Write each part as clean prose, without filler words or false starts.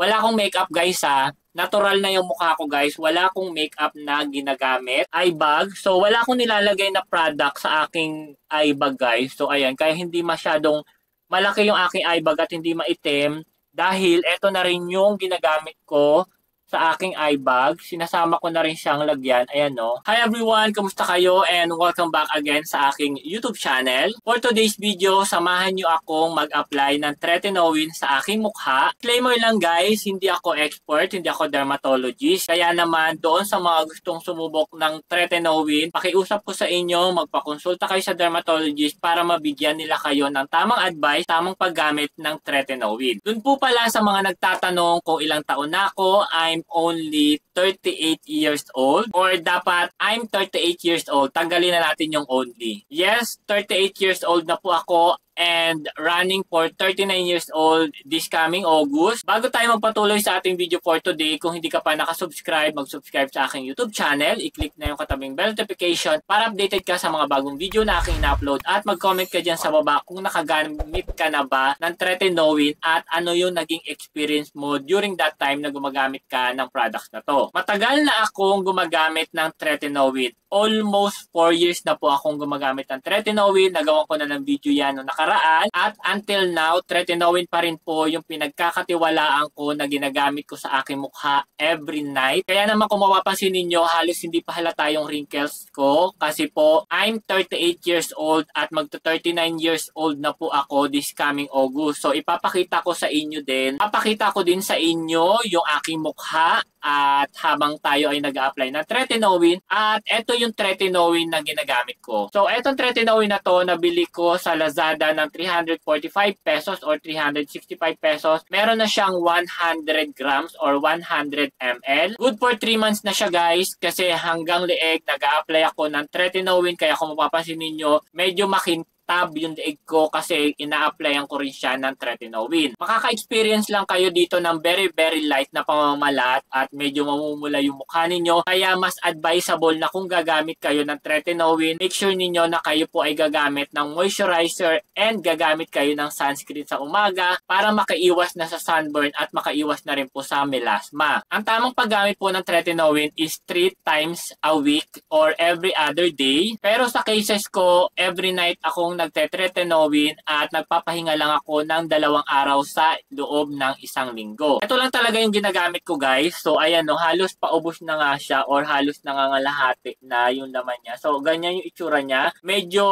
Wala akong makeup guys ha. Natural na yung mukha ko guys. Wala akong makeup na ginagamit. Eye bag. So wala akong nilalagay na product sa aking eye bag guys. So ayan, kaya hindi masyadong malaki yung aking eye bag at hindi maitim. Dahil eto na rin yung ginagamit ko sa aking eye bag. Sinasama ko na rin siyang lagyan. Ayan no. Hi everyone! Kamusta kayo? And welcome back again sa aking YouTube channel. For today's video, samahan nyo akong mag-apply ng tretinoin sa aking mukha. Disclaimer lang guys, hindi ako expert, hindi ako dermatologist. Kaya naman doon sa mga gustong sumubok ng tretinoin, pakiusap ko sa inyo, magpakonsulta kayo sa dermatologist para mabigyan nila kayo ng tamang advice, tamang paggamit ng tretinoin. Doon po pala sa mga nagtatanong kung ilang taon na ako, I'm only 38 years old or dapat I'm 38 years old. Tanggalin na natin yung only. Yes, 38 years old na po ako and running for 39 years old this coming August. Bago tayo magpatuloy sa ating video for today, kung hindi ka pa nakasubscribe, mag-subscribe sa aking YouTube channel, i-click na yung katabing bell notification para updated ka sa mga bagong video na aking na-upload at mag-comment ka dyan sa baba kung nakagamit ka na ba ng tretinoin at ano yung naging experience mo during that time na gumagamit ka ng products na to. Matagal na akong gumagamit ng tretinoin. Almost 4 years na po akong gumagamit ng tretinoin. Nagawa ko na ng video yan noong nakaraan. At until now, tretinoin pa rin po yung pinagkakatiwalaan ko na ginagamit ko sa aking mukha every night. Kaya naman kung mapapansin ninyo, halos hindi pa halata yung wrinkles ko. Kasi po, I'm 38 years old at magto-39 years old na po ako this coming August. So ipapakita ko sa inyo din. Papakita ko din sa inyo yung aking mukha at habang tayo ay nag-a-apply ng tretinoin at eto yung tretinoin na ginagamit ko. So etong tretinoin na to nabili ko sa Lazada ng 345 pesos or 365 pesos. Meron na siyang 100 grams or 100 ml. Good for 3 months na siya guys kasi hanggang leeg nag-a-apply ako ng tretinoin kaya kung mapapansin ninyo medyo makintab yung leeg ko kasi ina-applyan ko rin siya ng tretinoin. Makaka-experience lang kayo dito ng very light na pamamalat at medyo mamumula yung mukha ninyo. Kaya mas advisable na kung gagamit kayo ng tretinoin, make sure ninyo na kayo po ay gagamit ng moisturizer and gagamit kayo ng sunscreen sa umaga para makaiwas na sa sunburn at makaiwas na rin po sa melasma. Ang tamang paggamit po ng tretinoin is 3 times a week or every other day. Pero sa cases ko, every night akong nagtetretinoin at nagpapahinga lang ako ng 2 araw sa loob ng 1 linggo. Ito lang talaga yung ginagamit ko guys. So ayan no, halos paubos na nga siya or halos nangangalahati na yung laman niya. So ganyan yung itsura niya. Medyo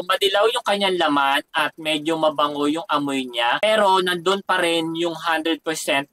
madilaw yung kanyang laman at medyo mabango yung amoy niya. Pero nandun pa rin yung 100%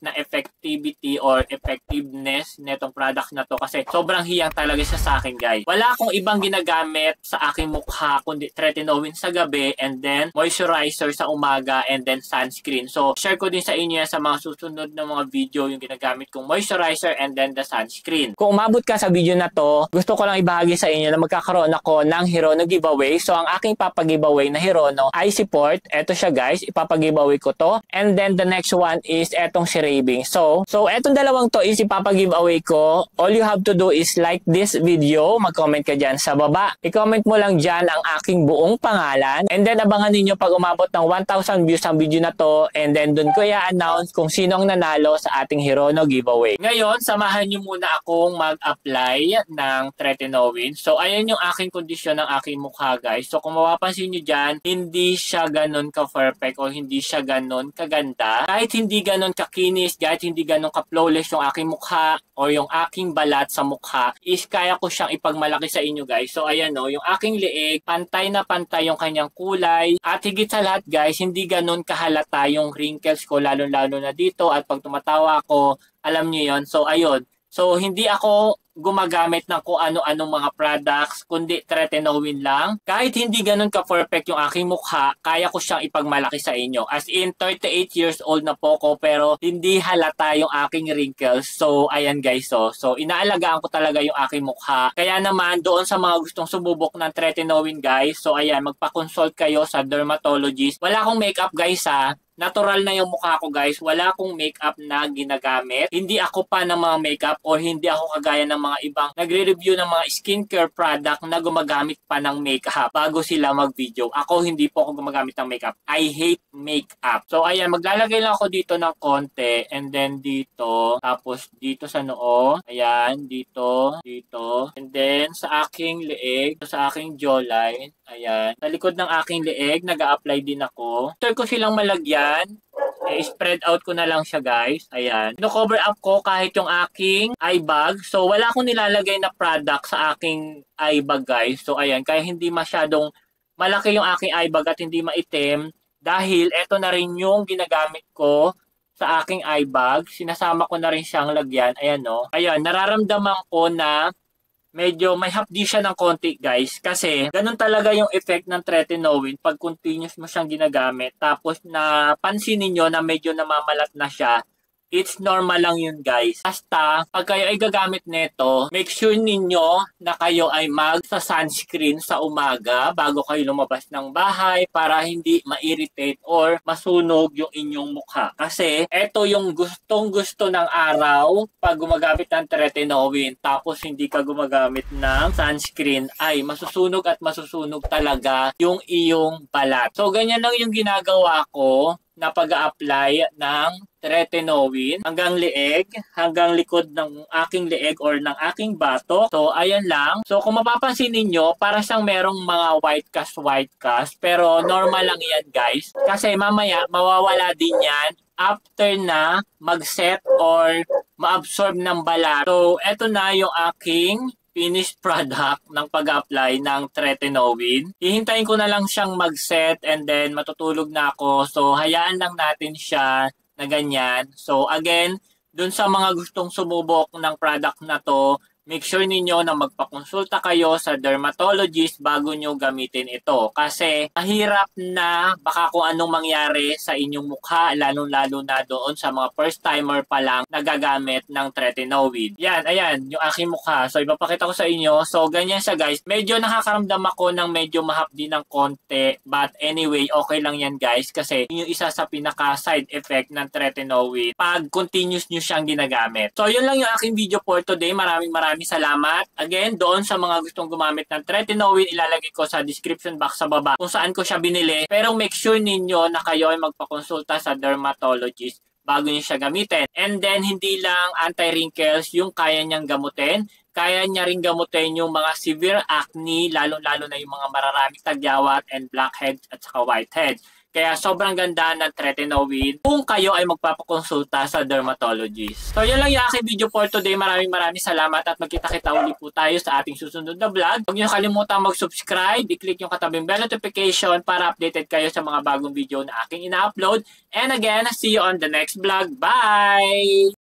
na effectivity or effectiveness netong product na to kasi sobrang hiyang talaga siya sa akin guys. Wala akong ibang ginagamit sa aking mukha kundi tretinoin sa gabi and then moisturizer sa umaga and then sunscreen. So share ko din sa inyo yan sa mga susunod na mga video yung ginagamit kong moisturizer and then the sunscreen. Kung umabot ka sa video na to, gusto ko lang ibahagi sa inyo na magkakaroon ako ng Hirono giveaway. So ang aking papag-giveaway na Hirono Eye Support, eto siya guys, ipapag-giveaway ko to. And then the next one is etong si Raving. So etong dalawang to is ipapag-giveaway ko. All you have to do is like this video, mag-comment ka dyan sa baba. I-comment mo lang dyan ang aking buong pangalan. And then abangan niyo pag umabot ng 1,000 views ang video na to and then dun ko i-announce kung sino ang nanalo sa ating Hirono giveaway. Ngayon, samahan niyo muna akong mag-apply ng tretinoin. So ayan yung aking kondisyon ng aking mukha guys. So kung mapapansin niyo dyan, hindi siya ganun ka-perfect o hindi siya ganun kaganda. Kahit hindi ganun kakinis, kahit hindi ganun ka-flawless yung aking mukha o yung aking balat sa mukha, is kaya ko siyang ipagmalaki sa inyo guys. So ayan no, yung aking leeg, pantay na pantay yung kanyang kulay at higit sa lahat guys, hindi ganun kahalata yung wrinkles ko lalo-lalo na dito at pag tumatawa ako, alam niyo yon. So ayun, so hindi ako gumagamit ng kung ano-anong mga products, kundi tretinoin lang. Kahit hindi ganun ka-perfect yung aking mukha, kaya ko siyang ipagmalaki sa inyo. As in, 38 years old na po ko, pero hindi halata yung aking wrinkles. So, ayan guys, so inaalagaan ko talaga yung aking mukha. Kaya naman, doon sa mga gustong sumubok ng tretinoin guys, so ayan, magpa-consult kayo sa dermatologist. Wala akong makeup guys ha. natural na yung mukha ko guys. Wala akong makeup na ginagamit. Hindi ako pa ng mga makeup o hindi ako kagaya ng mga ibang nagre-review ng mga skincare product na gumagamit pa ng makeup bago sila mag-video. Ako hindi po ako gumagamit ng makeup. I hate makeup. So ayan, maglalagay lang ako dito ng konti and then dito, tapos dito sa noo, ayan, dito, dito, and then sa aking leeg, sa aking jawline, ayan. Sa likod ng aking leeg, nag-a-apply din ako. After ko silang malagyan, spread out ko na lang siya guys. Ayan. No-cover up ko kahit yung aking eye bag. So wala akong nilalagay na product sa aking eye bag guys. So ayan, kaya hindi masyadong malaki yung aking eye bag at hindi maitim dahil eto na rin yung ginagamit ko sa aking eye bag. Sinasama ko na rin siyang lagyan. Ayan no. Ayan, nararamdaman ko na medyo may hapdi siya ng konti guys kasi ganun talaga yung effect ng tretinoin pag continuous mo siyang ginagamit tapos napansin niyo na medyo namamalat na siya. It's normal lang yun guys. Basta pag kayo ay gagamit nito, make sure ninyo na kayo ay mag-sunscreen sa umaga bago kayo lumabas ng bahay para hindi ma-irritate or masunog yung inyong mukha. Kasi eto yung gustong-gusto ng araw pag gumagamit ng tretinoin tapos hindi ka gumagamit ng sunscreen ay masusunog at masusunog talaga yung iyong balat. So ganyan lang yung ginagawa ko na pag-a-apply ng tretinoin hanggang leeg, hanggang likod ng aking leeg or ng aking batok. So, ayan lang. So, kung mapapansin ninyo, para siyang merong mga white cast, pero normal lang yan guys. Kasi mamaya, mawawala din yan after na mag-set or ma-absorb ng balat. So, eto na yung aking finished product ng pag-apply ng tretinoin. Hihintayin ko na lang siyang mag-set and then matutulog na ako. So, hayaan lang natin siya na ganyan. So, again, dun sa mga gustong sumubok ng product na to, make sure ninyo na magpakonsulta kayo sa dermatologist bago nyo gamitin ito. Kasi mahirap na baka kung anong mangyari sa inyong mukha, lalo-lalo na doon sa mga first timer pa lang nagagamit ng tretinoin. Yan, ayan, yung aking mukha. So, ipapakita ko sa inyo. So, ganyan siya guys. Medyo nakakaramdam ako ng medyo mahapdi ng konti. But anyway, okay lang yan guys. Kasi yung isa sa pinaka-side effect ng tretinoin pag continuous nyo siyang ginagamit. So, yun lang yung aking video for today. Maraming salamat. Again, doon sa mga gustong gumamit ng tretinoin, ilalagay ko sa description box sa baba kung saan ko siya binili. Pero make sure ninyo na kayo ay magpakonsulta sa dermatologist bago niyo siya gamitin. And then, hindi lang anti-wrinkles yung kaya niyang gamutin. Kaya niya rin gamutin yung mga severe acne, lalo-lalo na yung mga mararaming tagyawat and blackheads at saka whiteheads. Kaya sobrang ganda ng tretinoin kung kayo ay magpapakonsulta sa dermatologist. So yun lang yung aking video for today. Maraming salamat at magkita-kita ulit po tayo sa ating susunod na vlog. Huwag niyo kalimutan mag-subscribe, i-click yung katabing bell notification para updated kayo sa mga bagong video na aking ina-upload. And again, see you on the next vlog. Bye!